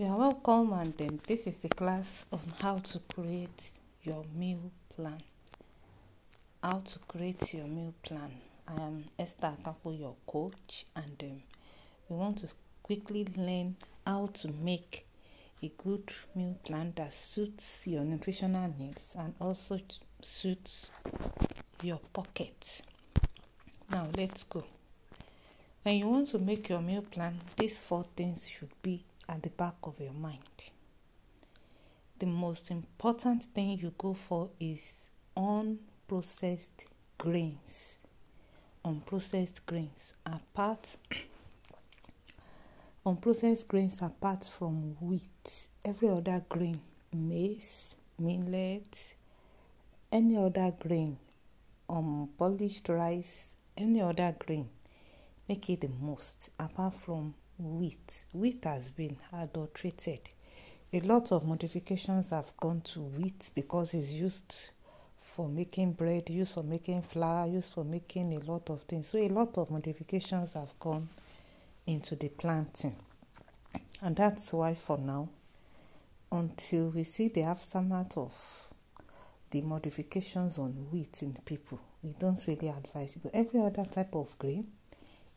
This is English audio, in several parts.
You are welcome, and this is the class on how to create your meal plan. How to create your meal plan. I am Esther Akapo, your coach, and we want to quickly learn how to make a good meal plan that suits your nutritional needs and also suits your pocket. Now let's go. When you want to make your meal plan, these 4 things should be at the back of your mind. The most important thing you go for is unprocessed grains. Unprocessed grains apart from wheat, every other grain, maize, millet, any other grain, polished rice, any other grain, make it the most apart from wheat. Wheat has been adulterated. A lot of modifications have gone to wheat because it's used for making bread, used for making flour, used for making a lot of things. So a lot of modifications have gone into the planting. And that's why for now, until we see the aftermath of the modifications on wheat in people, we don't really advise it. But every other type of grain,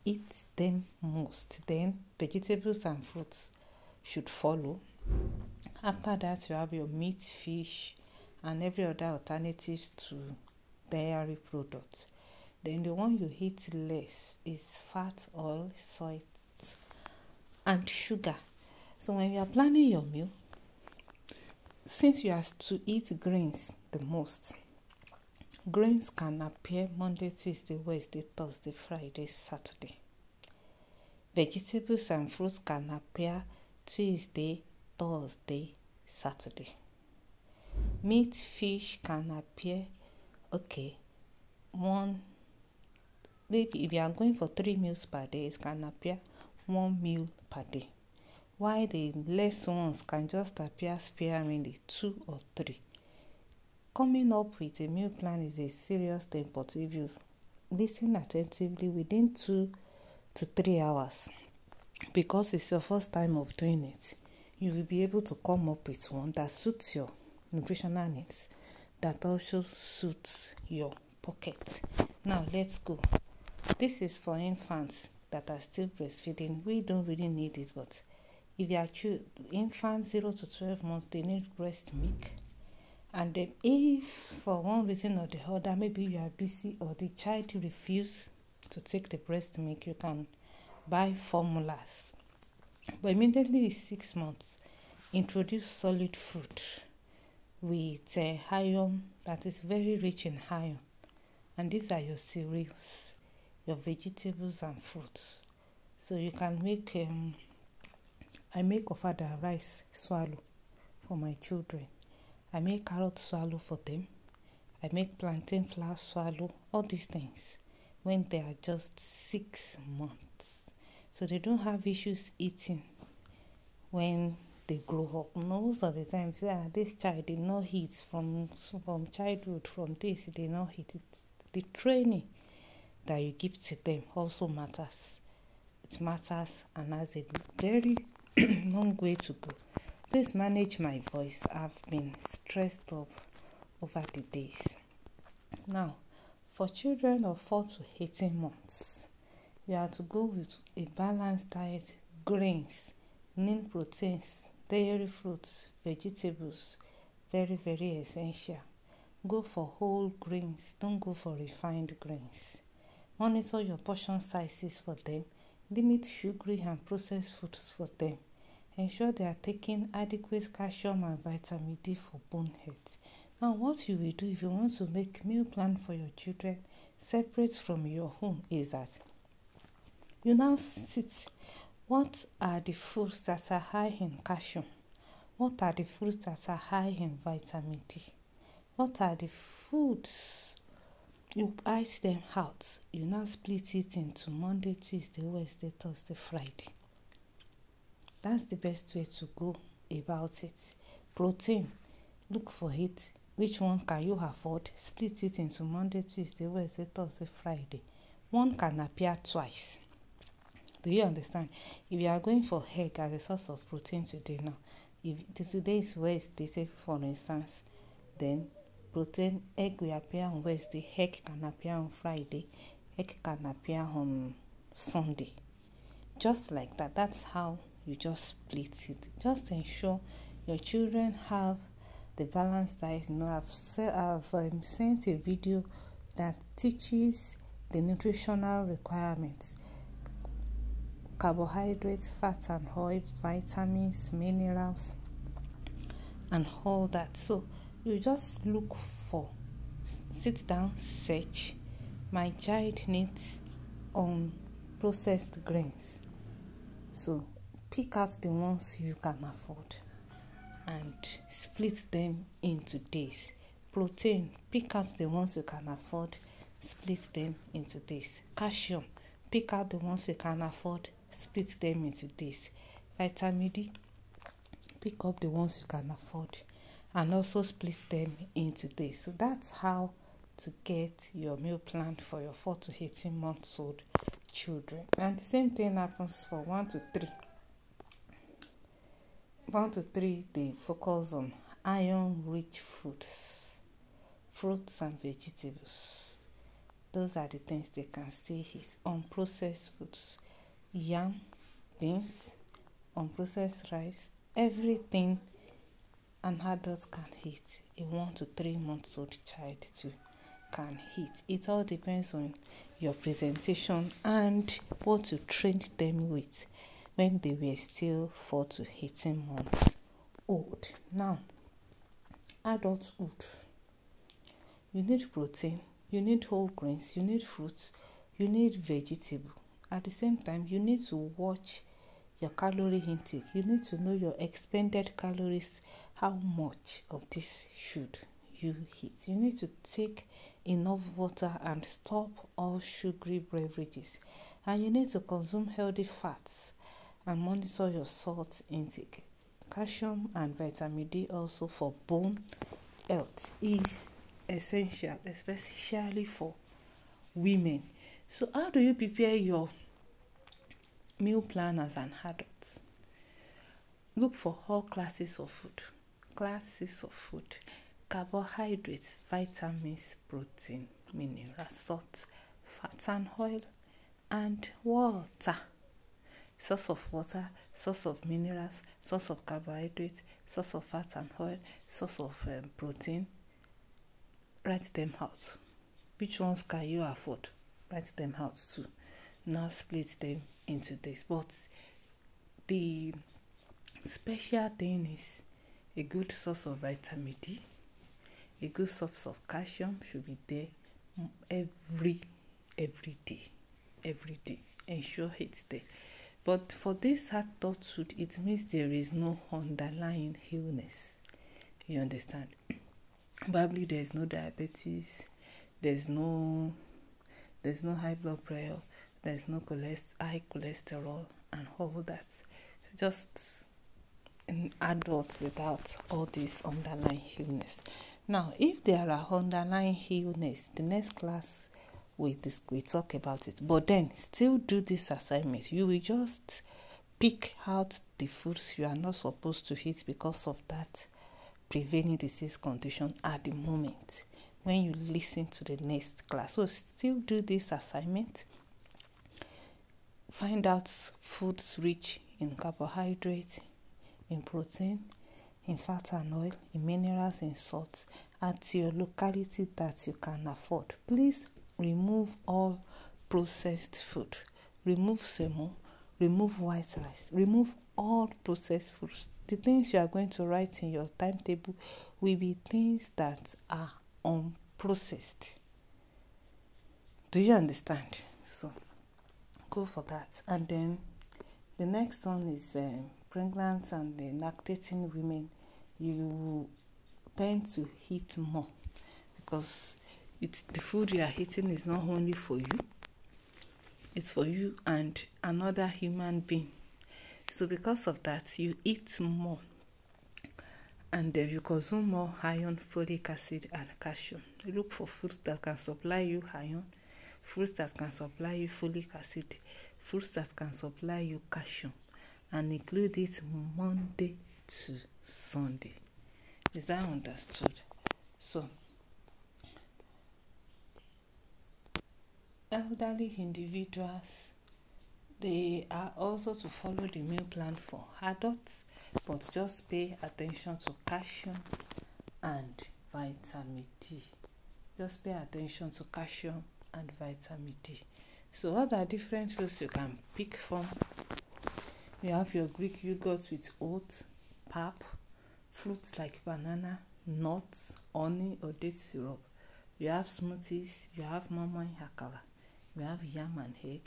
eat them most. Then vegetables and fruits should follow. After that, you have your meat, fish, and every other alternatives to dairy products. Then the one you eat less is fat, oil, salt, and sugar. So when you are planning your meal, since you have to eat grains the most, grains can appear Monday, Tuesday, Wednesday, Thursday, Friday, Saturday. Vegetables and fruits can appear Tuesday, Thursday, Saturday. Meat, fish can appear, maybe if you are going for 3 meals per day, it can appear 1 meal per day. While the less ones can just appear sparingly 2 or 3. Coming up with a meal plan is a serious thing, but if you listen attentively within 2 to 3 hours, because it's your first time of doing it, you will be able to come up with one that suits your nutritional needs, that also suits your pocket. Now let's go. This is for infants that are still breastfeeding. We don't really need it, but if you are infants 0 to 12 months, they need breast milk. And then if for one reason or the other, maybe you are busy or the child refuses to take the breast milk, you can buy formulas. But immediately it's 6 months, introduce solid food with iron that is very rich in iron. And these are your cereals, your vegetables and fruits. So you can make, I make ofada rice swallow for my children. I make carrot swallow for them. I make plantain flour swallow, all these things when they are just 6 months. So they don't have issues eating when they grow up. Most of the time, this child did not eat from childhood, from this, they did not eat it. The training that you give to them also matters. It matters and has a very long way to go. Please manage my voice. I've been stressed up over the days. Now, for children of 4 to 18 months, you have to go with a balanced diet, grains, lean proteins, dairy fruits, vegetables, very, very essential. Go for whole grains, don't go for refined grains. Monitor your portion sizes for them. Limit sugary and processed foods for them. Ensure they are taking adequate calcium and vitamin D for bone health. Now, what you will do if you want to make meal plan for your children separate from your home is that you now sit. What are the foods that are high in calcium? What are the foods that are high in vitamin D? What are the foods? You ice them out. You now split it into Monday, Tuesday, Wednesday, Thursday, Friday. That's the best way to go about it. Protein, look for it. Which one can you afford? Split it into Monday, Tuesday, Wednesday, Thursday, Friday. One can appear twice. Do you understand? If you are going for egg as a source of protein today now, if today is Wednesday, say for instance, then protein egg will appear on Wednesday, egg can appear on Friday, egg can appear on Sunday. Just like that. That's how you just split it. Just ensure your children have the balanced diet. I've sent a video that teaches the nutritional requirements: carbohydrates, fats and oils, vitamins, minerals, and all that. So you just look for, sit down, search. My child needs processed grains. So pick out the ones you can afford and split them into days. Protein, pick out the ones you can afford, split them into days. Calcium, pick out the ones you can afford, split them into days. Vitamin D, pick up the ones you can afford and also split them into days. So that's how to get your meal plan for your 4 to 18 months old children. And the same thing happens for 1 to 3. 1 to 3, they focus on iron-rich foods, fruits and vegetables. Those are the things they can still eat. Unprocessed foods, yam, beans, unprocessed rice, everything an adult can eat, a 1 to 3 months old child too can eat. It all depends on your presentation and what you trained them with when they were still 4 to 18 months old. Now, adulthood, you need protein, you need whole grains, you need fruits, you need vegetable. At the same time, you need to watch your calorie intake. You need to know your expended calories, how much of this should you eat. You need to take enough water and stop all sugary beverages. And you need to consume healthy fats and monitor your salt intake. Calcium and vitamin D also for bone health is essential, especially for women. So how do you prepare your meal plan as an adult? Look for all classes of food. Carbohydrates, vitamins, protein, minerals, salt, fat and oil, and water. Source of water, source of minerals, source of carbohydrates, source of fat and oil, source of protein. Write them out. Which ones can you afford? Write them out too. Now split them into this. But the special thing is a good source of vitamin D, a good source of calcium should be there every day. Ensure it's there. But for this adulthood, it means there is no underlying illness. You understand? Probably there is no diabetes, there's no high blood pressure, there's no high cholesterol and all that. Just an adult without all this underlying illness. Now, if there are underlying illness, the next class we talk about it. But then still do this assignment. You will just pick out the foods you are not supposed to eat because of that prevailing disease condition at the moment when you listen to the next class. So still do this assignment. Find out foods rich in carbohydrates, in protein, in fat and oil, in minerals, in salts at your locality that you can afford. Please remove all processed food. Remove semo, remove white rice, remove all processed foods. The things you are going to write in your timetable will be things that are unprocessed. Do you understand? So go for that. And then the next one is pregnant and lactating women. You tend to eat more because the food you are eating is not only for you, it's for you and another human being. So because of that, you eat more and you consume more iron, folic acid and calcium. You look for foods that can supply you iron, foods that can supply you folic acid, foods that can supply you calcium, and include it Monday to Sunday. Is that understood? So elderly individuals, they are also to follow the meal plan for adults, but just pay attention to calcium and vitamin D. Just pay attention to calcium and vitamin D. So what are different foods you can pick from? You have your Greek yogurt with oats, pap, fruits like banana, nuts, honey or date syrup. You have smoothies, you have moi akara, you have yam and egg,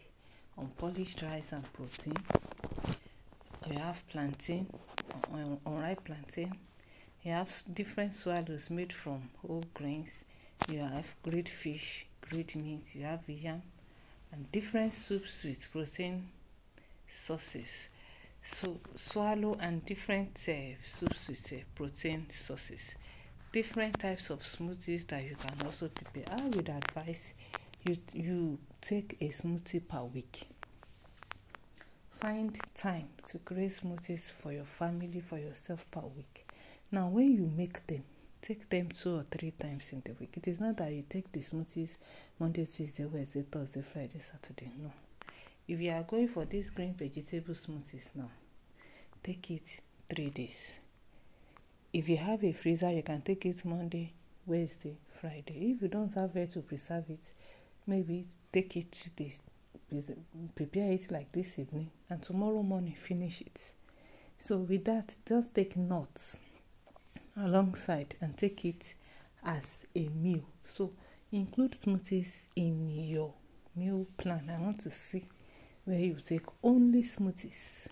unpolished rice and protein. You have plantain, unripe plantain. You have different swallows made from whole grains. You have grilled fish, grilled meat. You have yam and different soups with protein sources. So swallow and different soups with protein sources. Different types of smoothies that you can also prepare. I would advise you take a smoothie per week. Find time to create smoothies for your family, for yourself per week. Now, when you make them, take them 2 or 3 times in the week. It is not that you take the smoothies Monday, Tuesday, Wednesday, Thursday, Friday, Saturday. No. If you are going for these green vegetable smoothies now, take it 3 days. If you have a freezer, you can take it Monday, Wednesday, Friday. If you don't have where to preserve it, maybe take it 2 days. Prepare it like this evening, and tomorrow morning finish it. So with that, just take nuts alongside and take it as a meal. So include smoothies in your meal plan. I want to see where you take only smoothies,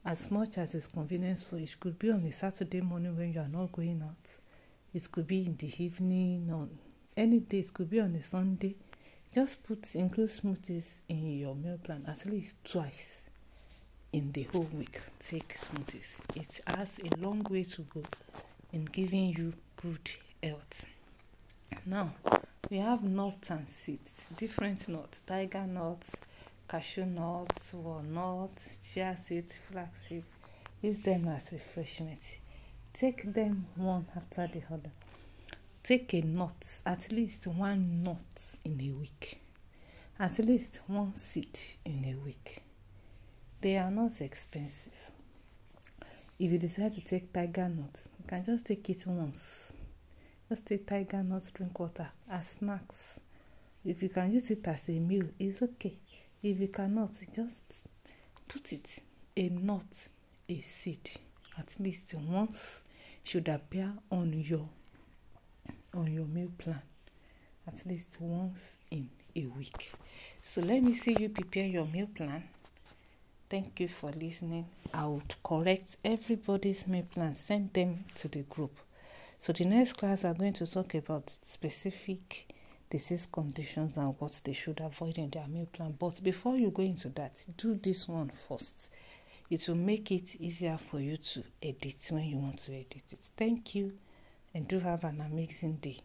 as much as it's convenient for you. It could be on a Saturday morning when you are not going out. It could be in the evening, on any day. It could be on a Sunday. Just include smoothies in your meal plan at least twice in the whole week. Take smoothies. It has a long way to go in giving you good health. Now, we have nuts and seeds. Different nuts. Tiger nuts, cashew nuts, walnuts, chia seeds, flax seeds. Use them as refreshment. Take them one after the other. Take a nut, at least 1 nut in a week. At least 1 seed in a week. They are not expensive. If you decide to take tiger nuts, you can just take it once. Just take tiger nuts, drink water as snacks. If you can use it as a meal, it's okay. If you cannot, just put it. A nut, a seed, at least once should appear on your meal plan, at least once in a week. So let me see you prepare your meal plan. Thank you for listening. I would correct everybody's meal plan, send them to the group. So the next class are going to talk about specific disease conditions and what they should avoid in their meal plan. But before you go into that, do this one first. It will make it easier for you to edit when you want to edit it. Thank you, and do have an amazing day.